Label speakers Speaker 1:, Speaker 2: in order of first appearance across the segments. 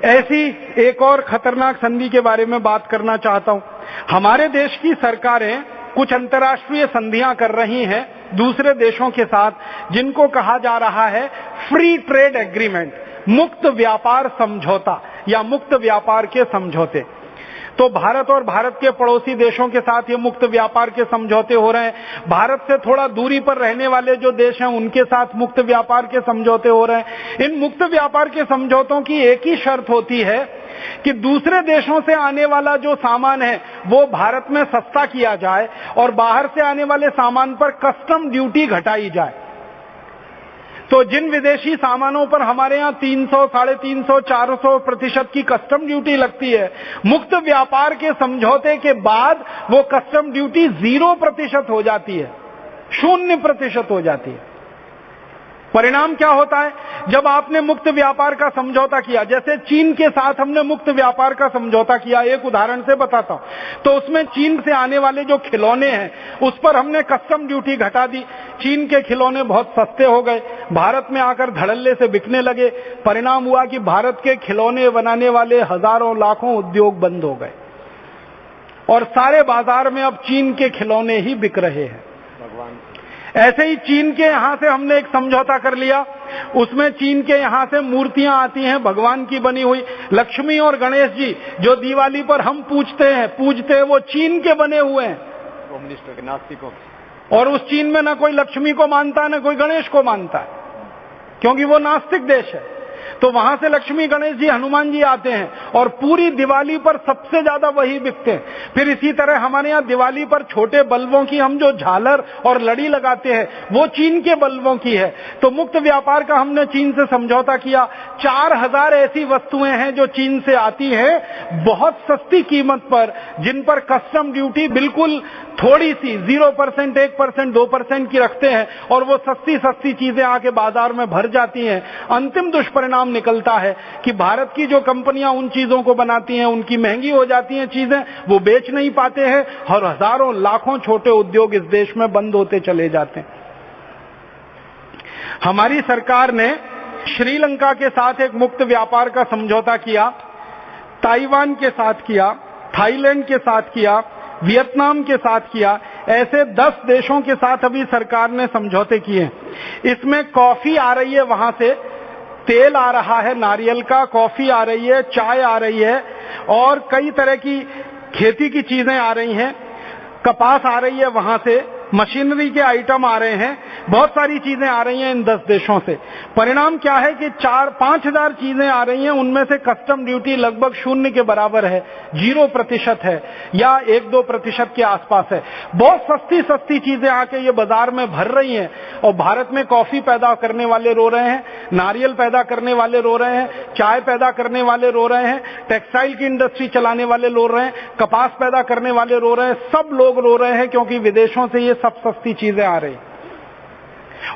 Speaker 1: ऐसी एक और खतरनाक संधि के बारे में बात करना चाहता हूं। हमारे देश की सरकारें कुछ अंतर्राष्ट्रीय संधियां कर रही हैं दूसरे देशों के साथ, जिनको कहा जा रहा है फ्री ट्रेड एग्रीमेंट, मुक्त व्यापार समझौता या मुक्त व्यापार के समझौते। तो भारत और भारत के पड़ोसी देशों के साथ ये मुक्त व्यापार के समझौते हो रहे हैं। भारत से थोड़ा दूरी पर रहने वाले जो देश हैं उनके साथ मुक्त व्यापार के समझौते हो रहे हैं। इन मुक्त व्यापार के समझौतों की एक ही शर्त होती है कि दूसरे देशों से आने वाला जो सामान है वो भारत में सस्ता किया जाए और बाहर से आने वाले सामान पर कस्टम ड्यूटी घटाई जाए। तो जिन विदेशी सामानों पर हमारे यहाँ 300, 350, 400% की कस्टम ड्यूटी लगती है, मुक्त व्यापार के समझौते के बाद वो कस्टम ड्यूटी 0% हो जाती है, 0% हो जाती है। परिणाम क्या होता है? जब आपने मुक्त व्यापार का समझौता किया, जैसे चीन के साथ हमने मुक्त व्यापार का समझौता किया, एक उदाहरण से बताता हूं, तो उसमें चीन से आने वाले जो खिलौने हैं उस पर हमने कस्टम ड्यूटी घटा दी। चीन के खिलौने बहुत सस्ते हो गए, भारत में आकर धड़ल्ले से बिकने लगे। परिणाम हुआ कि भारत के खिलौने बनाने वाले हजारों लाखों उद्योग बंद हो गए और सारे बाजार में अब चीन के खिलौने ही बिक रहे हैं। ऐसे ही चीन के यहां से हमने एक समझौता कर लिया, उसमें चीन के यहां से मूर्तियां आती हैं भगवान की बनी हुई। लक्ष्मी और गणेश जी जो दिवाली पर हम पूजते हैं वो चीन के बने हुए हैं,
Speaker 2: कम्युनिस्टों के, नास्तिकों।
Speaker 1: और उस चीन में ना कोई लक्ष्मी को मानता है ना कोई गणेश को मानता है, क्योंकि वो नास्तिक देश है। तो वहां से लक्ष्मी, गणेश जी, हनुमान जी आते हैं और पूरी दिवाली पर सबसे ज्यादा वही बिकते हैं। फिर इसी तरह हमारे यहाँ दिवाली पर छोटे बल्बों की हम जो झालर और लड़ी लगाते हैं वो चीन के बल्बों की है। तो मुक्त व्यापार का हमने चीन से समझौता किया। 4000 ऐसी वस्तुएं हैं जो चीन से आती हैं बहुत सस्ती कीमत पर, जिन पर कस्टम ड्यूटी बिल्कुल थोड़ी सी 0%, 1%, 2% की रखते हैं और वो सस्ती सस्ती चीजें आके बाजार में भर जाती हैं। अंतिम दुष्परिणाम निकलता है कि भारत की जो कंपनियां उन चीजों को बनाती हैं उनकी महंगी हो जाती हैं चीजें, वो बेच नहीं पाते हैं और हजारों लाखों छोटे उद्योग इस देश में बंद होते चले जाते हैं। हमारी सरकार ने श्रीलंका के साथ एक मुक्त व्यापार का समझौता किया, ताइवान के साथ किया, थाईलैंड के साथ किया, वियतनाम के साथ किया। ऐसे 10 देशों के साथ अभी सरकार ने समझौते किए। इसमें कॉफी आ रही है, वहां से तेल आ रहा है नारियल का, कॉफी आ रही है, चाय आ रही है और कई तरह की खेती की चीजें आ रही हैं, कपास आ रही है, वहां से मशीनरी के आइटम आ रहे हैं, बहुत सारी चीजें आ रही हैं इन 10 देशों से। परिणाम क्या है कि 4-5 हजार चीजें आ रही हैं, उनमें से कस्टम ड्यूटी लगभग 0 के बराबर है, 0% है या 1-2% के आसपास है। बहुत सस्ती सस्ती चीजें आके ये बाजार में भर रही हैं और भारत में कॉफी पैदा करने वाले रो रहे हैं, नारियल पैदा करने वाले रो रहे हैं, चाय पैदा करने वाले रो रहे हैं, टेक्सटाइल की इंडस्ट्री चलाने वाले रो रहे हैं, कपास पैदा करने वाले रो रहे हैं, सब लोग रो रहे हैं क्योंकि विदेशों से ये सब सस्ती चीजें आ रही।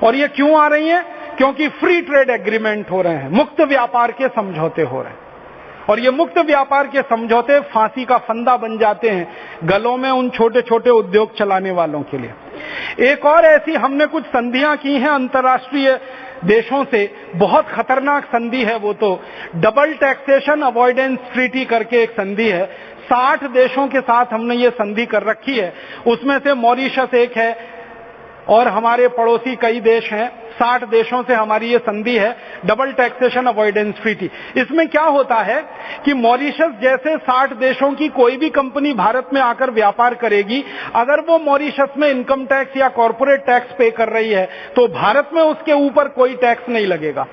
Speaker 1: और ये क्यों आ रही हैं? क्योंकि फ्री ट्रेड एग्रीमेंट हो रहे हैं, मुक्त व्यापार के समझौते हो रहे हैं और ये मुक्त व्यापार के समझौते फांसी का फंदा बन जाते हैं गलों में उन छोटे छोटे उद्योग चलाने वालों के लिए। एक और ऐसी हमने कुछ संधियां की हैं अंतर्राष्ट्रीय देशों से, बहुत खतरनाक संधि है वो तो डबल टैक्सेशन अवॉइडेंस ट्रीटी करके एक संधि है। 60 देशों के साथ हमने ये संधि कर रखी है, उसमें से मॉरिशस एक है और हमारे पड़ोसी कई देश हैं। 60 देशों से हमारी ये संधि है, डबल टैक्सेशन अवॉइडेंस ट्रीटी। इसमें क्या होता है कि मॉरिशस जैसे 60 देशों की कोई भी कंपनी भारत में आकर व्यापार करेगी, अगर वो मॉरिशस में इनकम टैक्स या कॉर्पोरेट टैक्स पे कर रही है तो भारत में उसके ऊपर कोई टैक्स नहीं लगेगा।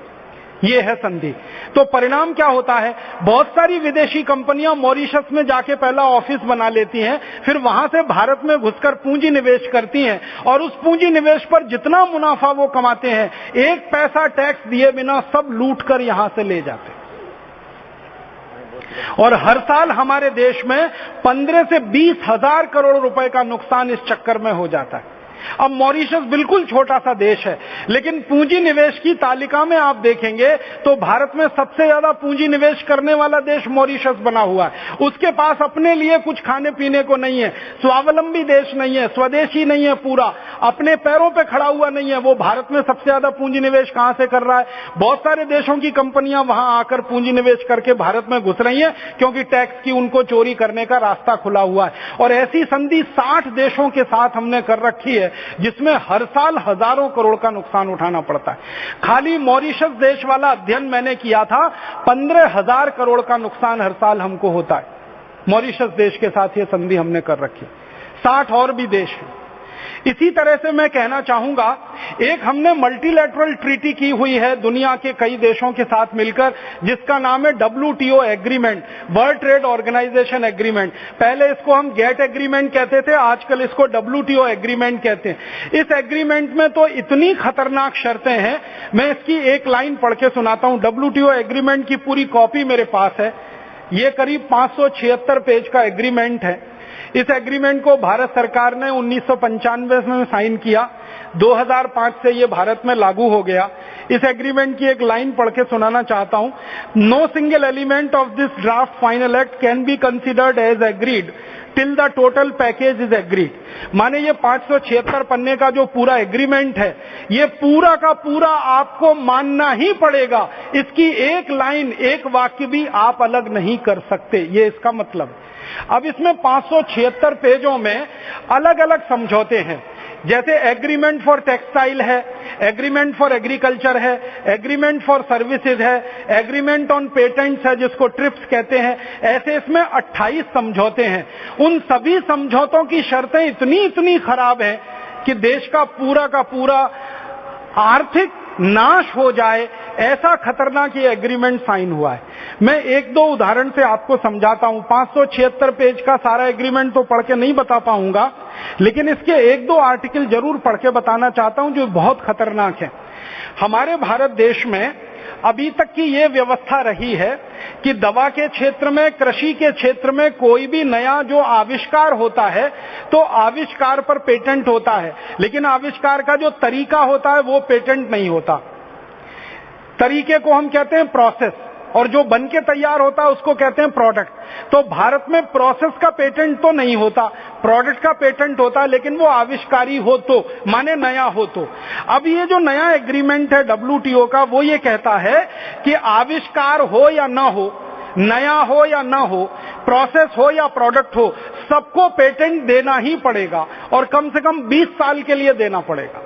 Speaker 1: ये है संधि। तो परिणाम क्या होता है, बहुत सारी विदेशी कंपनियां मॉरिशस में जाके पहला ऑफिस बना लेती हैं, फिर वहां से भारत में घुसकर पूंजी निवेश करती हैं और उस पूंजी निवेश पर जितना मुनाफा वो कमाते हैं, 1 पैसा टैक्स दिए बिना सब लूट कर यहां से ले जाते हैं। और हर साल हमारे देश में 15 से 20 हजार करोड़ रुपए का नुकसान इस चक्कर में हो जाता है। अब मॉरिशस बिल्कुल छोटा सा देश है, लेकिन पूंजी निवेश की तालिका में आप देखेंगे तो भारत में सबसे ज्यादा पूंजी निवेश करने वाला देश मॉरिशस बना हुआ है। उसके पास अपने लिए कुछ खाने पीने को नहीं है, स्वावलंबी देश नहीं है, स्वदेशी नहीं है, पूरा अपने पैरों पे खड़ा हुआ नहीं है। वो भारत में सबसे ज्यादा पूंजी निवेश कहां से कर रहा है? बहुत सारे देशों की कंपनियां वहां आकर पूंजी निवेश करके भारत में घुस रही हैं, क्योंकि टैक्स की उनको चोरी करने का रास्ता खुला हुआ है। और ऐसी संधि 60 देशों के साथ हमने कर रखी है, जिसमें हर साल हजारों करोड़ का नुकसान उठाना पड़ता है। खाली मॉरिशस देश वाला अध्ययन मैंने किया था, 15,000 करोड़ का नुकसान हर साल हमको होता है। मॉरिशस देश के साथ ये संधि हमने कर रखी, 60 और भी देश हैं। इसी तरह से मैं कहना चाहूंगा, एक हमने मल्टीलैटरल ट्रीटी की हुई है दुनिया के कई देशों के साथ मिलकर, जिसका नाम है WTO agreement, world trade organisation agreement. पहले इसको हम गेट एग्रीमेंट कहते थे, आजकल इसको WTO एग्रीमेंट कहते हैं। इस एग्रीमेंट में तो इतनी खतरनाक शर्तें हैं, मैं इसकी एक लाइन पढ़ के सुनाता हूं। WTO एग्रीमेंट की पूरी कॉपी मेरे पास है। ये करीब 576 पेज का एग्रीमेंट है। इस एग्रीमेंट को भारत सरकार ने 1995 में साइन किया, 2005 से ये भारत में लागू हो गया। इस एग्रीमेंट की एक लाइन पढ़ के सुनाना चाहता हूं। No single element of this draft final act can be considered as agreed till the total package is agreed. माने ये 576 पन्ने का जो पूरा एग्रीमेंट है, ये पूरा का पूरा आपको मानना ही पड़ेगा। इसकी एक लाइन, एक वाक्य भी आप अलग नहीं कर सकते, ये इसका मतलब है। अब इसमें 576 पेजों में अलग अलग समझौते हैं, जैसे एग्रीमेंट फॉर टेक्सटाइल है, एग्रीमेंट फॉर एग्रीकल्चर है, एग्रीमेंट फॉर सर्विसेज है, एग्रीमेंट ऑन पेटेंट्स है जिसको ट्रिप्स कहते हैं। ऐसे इसमें 28 समझौते हैं। उन सभी समझौतों की शर्तें इतनी खराब हैं कि देश का पूरा आर्थिक नाश हो जाए, ऐसा खतरनाक ये एग्रीमेंट साइन हुआ है। मैं एक दो उदाहरण से आपको समझाता हूं। 576 पेज का सारा एग्रीमेंट तो पढ़ के नहीं बता पाऊंगा, लेकिन इसके एक दो आर्टिकल जरूर पढ़ के बताना चाहता हूं जो बहुत खतरनाक है। हमारे भारत देश में अभी तक की ये व्यवस्था रही है कि दवा के क्षेत्र में, कृषि के क्षेत्र में कोई भी नया जो आविष्कार होता है तो आविष्कार पर पेटेंट होता है, लेकिन आविष्कार का जो तरीका होता है वो पेटेंट नहीं होता। तरीके को हम कहते हैं प्रोसेस, और जो बन के तैयार होता है उसको कहते हैं प्रोडक्ट। तो भारत में प्रोसेस का पेटेंट तो नहीं होता, प्रोडक्ट का पेटेंट होता है, लेकिन वो आविष्कारी हो तो, माने नया हो तो। अब ये जो नया एग्रीमेंट है WTO का, वो ये कहता है कि आविष्कार हो या ना हो, नया हो या ना हो, प्रोसेस हो या प्रोडक्ट हो, सबको पेटेंट देना ही पड़ेगा, और कम से कम 20 साल के लिए देना पड़ेगा।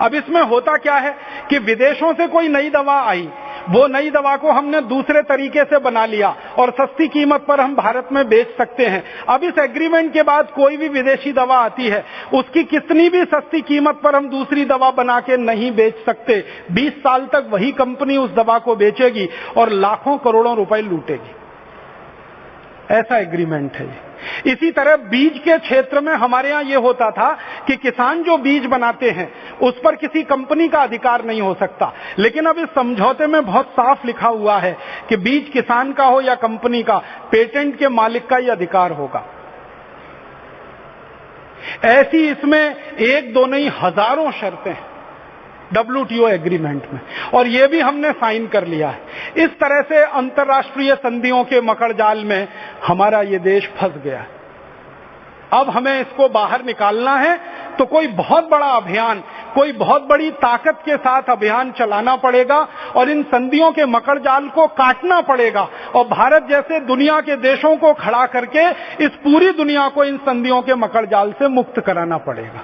Speaker 1: अब इसमें होता क्या है कि विदेशों से कोई नई दवा आई, वो नई दवा को हमने दूसरे तरीके से बना लिया और सस्ती कीमत पर हम भारत में बेच सकते हैं। अब इस एग्रीमेंट के बाद कोई भी विदेशी दवा आती है, उसकी कितनी भी सस्ती कीमत पर हम दूसरी दवा बना के नहीं बेच सकते। 20 साल तक वही कंपनी उस दवा को बेचेगी और लाखों करोड़ों रुपए लूटेगी। ऐसा एग्रीमेंट है। इसी तरह बीज के क्षेत्र में हमारे यहां यह होता था कि किसान जो बीज बनाते हैं उस पर किसी कंपनी का अधिकार नहीं हो सकता, लेकिन अब इस समझौते में बहुत साफ लिखा हुआ है कि बीज किसान का हो या कंपनी का, पेटेंट के मालिक का ही अधिकार होगा। ऐसी इसमें एक दो नहीं हजारों शर्तें हैं WTO एग्रीमेंट में, और ये भी हमने साइन कर लिया है। इस तरह से अंतर्राष्ट्रीय संधियों के मकड़जाल में हमारा ये देश फंस गया है। अब हमें इसको बाहर निकालना है तो कोई बहुत बड़ा अभियान, कोई बहुत बड़ी ताकत के साथ अभियान चलाना पड़ेगा और इन संधियों के मकड़जाल को काटना पड़ेगा, और भारत जैसे दुनिया के देशों को खड़ा करके इस पूरी दुनिया को इन संधियों के मकड़जाल से मुक्त कराना पड़ेगा।